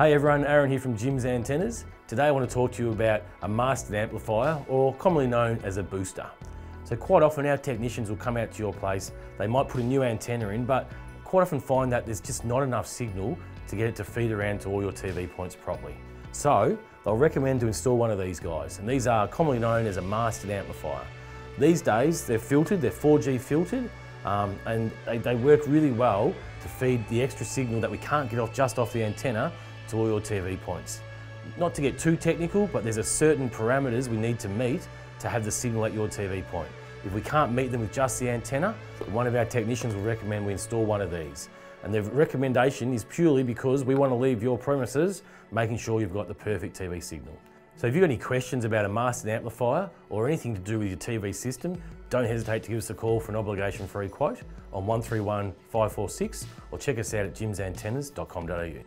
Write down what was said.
Hey everyone, Aaron here from Jim's Antennas. Today I want to talk to you about a Masthead amplifier, or commonly known as a booster. So quite often our technicians will come out to your place, they might put a new antenna in, but quite often find that there's just not enough signal to get it to feed around to all your TV points properly. So they'll recommend to install one of these guys, and these are commonly known as a Masthead amplifier. These days they're filtered, they're 4G filtered, and they work really well to feed the extra signal that we can't get just off the antenna to all your TV points. Not to get too technical, but there's a certain parameters we need to meet to have the signal at your TV point. If we can't meet them with just the antenna, one of our technicians will recommend we install one of these. And the recommendation is purely because we want to leave your premises making sure you've got the perfect TV signal. So if you've got any questions about a Masthead amplifier or anything to do with your TV system, don't hesitate to give us a call for an obligation-free quote on 131 546 or check us out at jimsantennas.com.au.